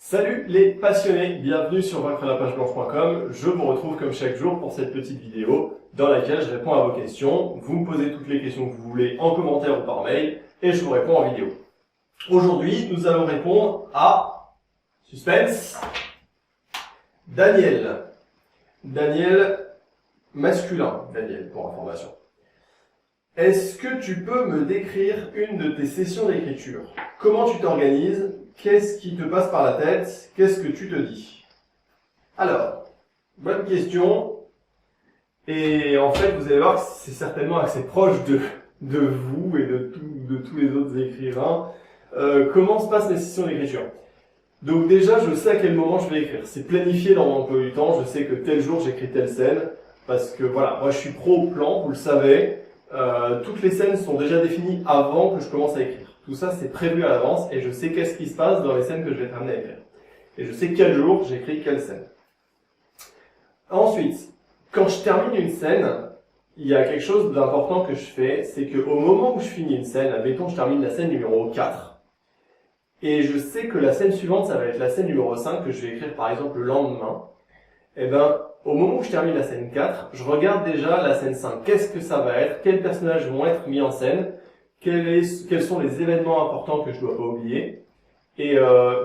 Salut les passionnés, bienvenue sur vaincrelapage-blanche.com. Je vous retrouve comme chaque jour pour cette petite vidéo dans laquelle je réponds à vos questions. Vous me posez toutes les questions que vous voulez en commentaire ou par mail et je vous réponds en vidéo. Aujourd'hui, nous allons répondre à suspense. Daniel masculin, Daniel pour information. Est-ce que tu peux me décrire une de tes sessions d'écriture? Comment tu t'organises? Qu'est-ce qui te passe par la tête? Qu'est-ce que tu te dis? Alors, bonne question. Et en fait, vous allez voir que c'est certainement assez proche de vous et de tous les autres écrivains. Comment se passent les sessions d'écriture? Donc déjà, je sais à quel moment je vais écrire. C'est planifié dans mon emploi du temps. Je sais que tel jour, j'écris telle scène. Parce que voilà, moi je suis pro au plan, vous le savez. Toutes les scènes sont déjà définies avant que je commence à écrire. Tout ça, c'est prévu à l'avance et je sais qu'est-ce qui se passe dans les scènes que je vais être amené à écrire. Et je sais quel jour j'écris quelle scène. Ensuite, quand je termine une scène, il y a quelque chose d'important que je fais, c'est qu'au moment où je finis une scène, admettons je termine la scène numéro 4, et je sais que la scène suivante, ça va être la scène numéro 5 que je vais écrire par exemple le lendemain, et ben, au moment où je termine la scène 4, je regarde déjà la scène 5. Qu'est-ce que ça va être? Quels personnages vont être mis en scène? Quels sont les événements importants que je dois pas oublier? Et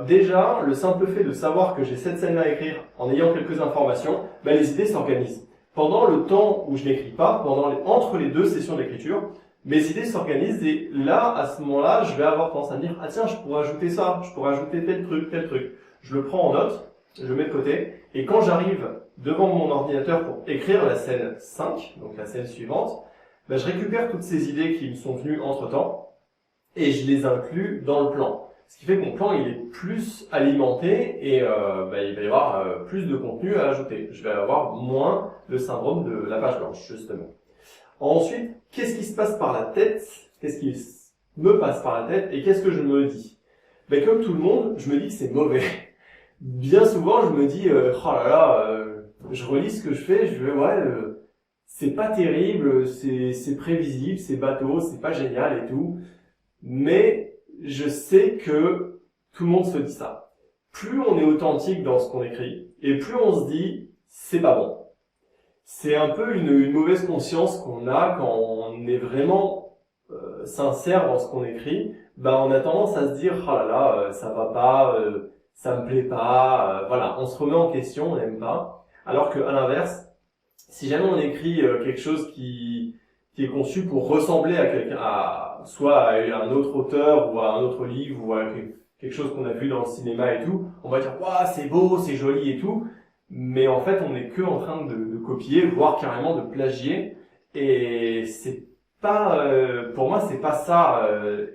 déjà, le simple fait de savoir que j'ai cette scène-là à écrire en ayant quelques informations, ben, les idées s'organisent. Pendant le temps où je n'écris pas, entre les deux sessions d'écriture, mes idées s'organisent et là, à ce moment-là, je vais avoir tendance à me dire « Ah tiens, je pourrais ajouter ça, je pourrais ajouter tel truc, tel truc ». Je le prends en note, je le mets de côté, et quand j'arrive devant mon ordinateur pour écrire la scène 5, donc la scène suivante, ben je récupère toutes ces idées qui me sont venues entre-temps, et je les inclus dans le plan. Ce qui fait que mon plan il est plus alimenté, et il va y avoir plus de contenu à ajouter. Je vais avoir moins le syndrome de la page blanche, justement. Ensuite, qu'est-ce qui se passe par la tête? Qu'est-ce qui me passe par la tête, et qu'est-ce que je me dis? Ben comme tout le monde, je me dis que c'est mauvais. Bien souvent, je me dis, oh là là, je relis ce que je fais, je vais, ouais, c'est pas terrible, c'est prévisible, c'est bateau, c'est pas génial et tout. Mais je sais que tout le monde se dit ça. Plus on est authentique dans ce qu'on écrit, et plus on se dit, c'est pas bon. C'est un peu une mauvaise conscience qu'on a quand on est vraiment sincère dans ce qu'on écrit. Ben, on a tendance à se dire, oh là là, ça va pas, ça me plaît pas, voilà, on se remet en question, on n'aime pas. Alors que à l'inverse, si jamais on écrit quelque chose qui est conçu pour ressembler à quelqu'un, soit à un autre auteur ou à un autre livre ou à quelque chose qu'on a vu dans le cinéma et tout, on va dire waouh c'est beau, c'est joli et tout, mais en fait on n'est que en train de copier, voire carrément de plagier, et c'est pas, pour moi c'est pas ça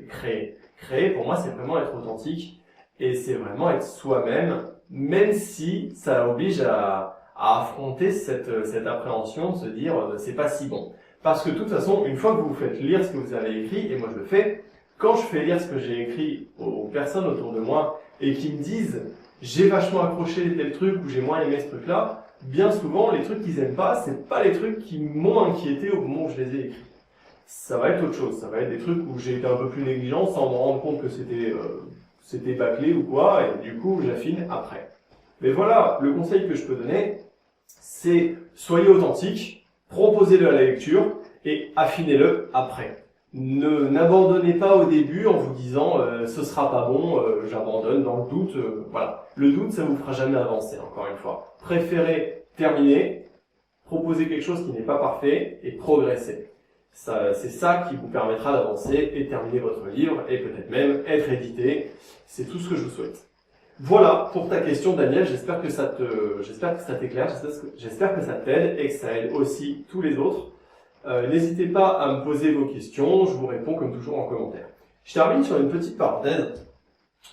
créer. Créer pour moi c'est vraiment être authentique. Et c'est vraiment être soi-même, même si ça oblige à affronter cette appréhension de se dire c'est pas si bon. Parce que de toute façon, une fois que vous faites lire ce que vous avez écrit, et moi je le fais, quand je fais lire ce que j'ai écrit aux personnes autour de moi et qui me disent j'ai vachement accroché tel truc ou j'ai moins aimé ce truc-là, bien souvent les trucs qu'ils aiment pas, c'est pas les trucs qui m'ont inquiété au moment où je les ai écrits. Ça va être autre chose, ça va être des trucs où j'ai été un peu plus négligent sans me rendre compte que c'était bâclé ou quoi, et du coup j'affine après. Mais voilà, le conseil que je peux donner, c'est soyez authentique, proposez-le à la lecture et affinez-le après. N'abandonnez pas au début en vous disant ce sera pas bon, j'abandonne dans le doute. Voilà, le doute ça vous fera jamais avancer. Encore une fois, préférez terminer, proposer quelque chose qui n'est pas parfait et progresser. C'est ça qui vous permettra d'avancer et terminer votre livre et peut-être même être édité. C'est tout ce que je vous souhaite. Voilà pour ta question, Daniel. J'espère que ça t'éclaire, j'espère que ça t'aide et que ça aide aussi tous les autres. N'hésitez pas à me poser vos questions. Je vous réponds comme toujours en commentaire. Je termine sur une petite parenthèse.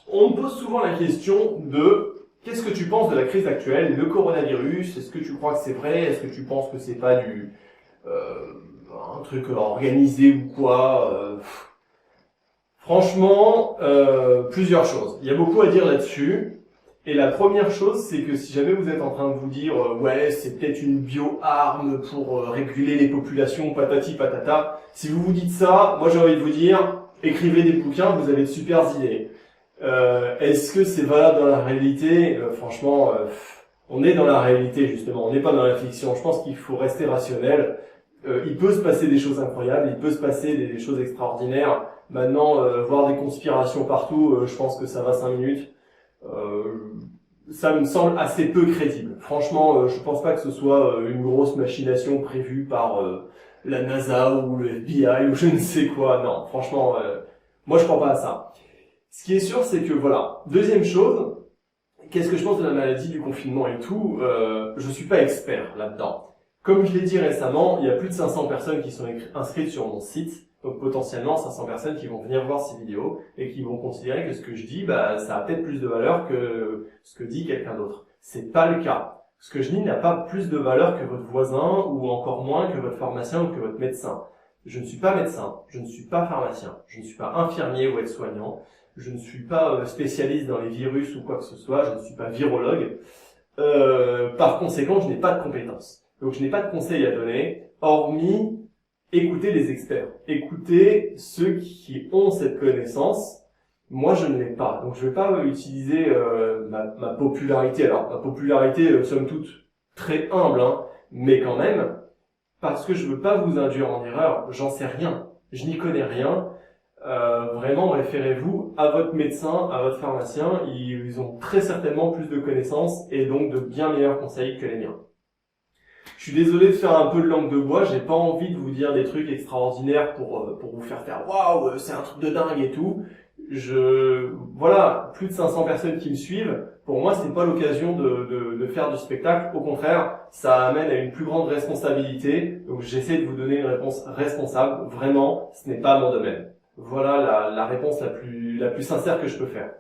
On me pose souvent la question de qu'est-ce que tu penses de la crise actuelle, le coronavirus? Est-ce que tu crois que c'est vrai? Est-ce que tu penses que c'est pas un truc organisé ou quoi? Franchement, plusieurs choses. Il y a beaucoup à dire là-dessus. Et la première chose, c'est que si jamais vous êtes en train de vous dire ouais, c'est peut-être une bio-arme pour réguler les populations, patati patata, si vous vous dites ça, moi j'ai envie de vous dire, écrivez des bouquins, vous avez de super idées. Est-ce que c'est valable dans la réalité? Franchement, on est dans la réalité justement, on n'est pas dans la fiction. Je pense qu'il faut rester rationnel. Il peut se passer des choses incroyables, il peut se passer des choses extraordinaires. Maintenant, voir des conspirations partout, je pense que ça va 5 minutes. Ça me semble assez peu crédible. Franchement, je pense pas que ce soit une grosse machination prévue par la NASA ou le FBI ou je ne sais quoi. Non, franchement, moi je crois pas à ça. Ce qui est sûr, c'est que voilà. Deuxième chose, qu'est-ce que je pense de la maladie, du confinement et tout? Je suis pas expert là-dedans. Comme je l'ai dit récemment, il y a plus de 500 personnes qui sont inscrites sur mon site. Donc potentiellement 500 personnes qui vont venir voir ces vidéos et qui vont considérer que ce que je dis, ça a peut-être plus de valeur que ce que dit quelqu'un d'autre. C'est pas le cas. Ce que je dis n'a pas plus de valeur que votre voisin ou encore moins que votre pharmacien ou que votre médecin. Je ne suis pas médecin, je ne suis pas pharmacien, je ne suis pas infirmier ou aide-soignant, je ne suis pas spécialiste dans les virus ou quoi que ce soit, je ne suis pas virologue. Par conséquent, je n'ai pas de compétences. Donc je n'ai pas de conseils à donner, hormis écoutez les experts, écoutez ceux qui ont cette connaissance. Moi, je ne l'ai pas, donc je vais pas utiliser ma popularité. Alors, ma popularité, somme toute, très humble, hein, mais quand même, parce que je veux pas vous induire en erreur. J'en sais rien, je n'y connais rien. Vraiment, référez-vous à votre médecin, à votre pharmacien. Ils ont très certainement plus de connaissances et donc de bien meilleurs conseils que les miens. Je suis désolé de faire un peu de langue de bois, j'ai pas envie de vous dire des trucs extraordinaires pour vous faire waouh, c'est un truc de dingue et tout. Voilà, plus de 500 personnes qui me suivent. Pour moi, c'est pas l'occasion de faire du spectacle. Au contraire, ça amène à une plus grande responsabilité. Donc, j'essaie de vous donner une réponse responsable. Vraiment, ce n'est pas mon domaine. Voilà la réponse la plus sincère que je peux faire.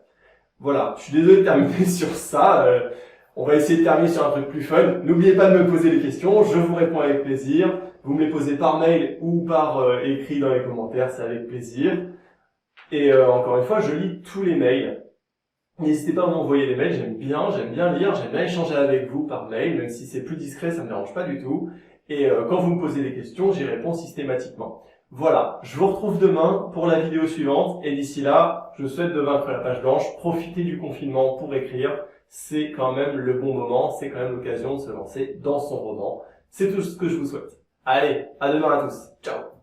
Voilà, je suis désolé de terminer sur ça. On va essayer de terminer sur un truc plus fun. N'oubliez pas de me poser les questions, je vous réponds avec plaisir. Vous me les posez par mail ou par écrit dans les commentaires, c'est avec plaisir. Et encore une fois, je lis tous les mails. N'hésitez pas à m'envoyer des mails, j'aime bien lire, j'aime bien échanger avec vous par mail, même si c'est plus discret, ça me dérange pas du tout. Et quand vous me posez des questions, j'y réponds systématiquement. Voilà, je vous retrouve demain pour la vidéo suivante, et d'ici là, je souhaite de vaincre la page blanche, profitez du confinement pour écrire, c'est quand même le bon moment, c'est quand même l'occasion de se lancer dans son roman. C'est tout ce que je vous souhaite. Allez, à demain à tous, ciao.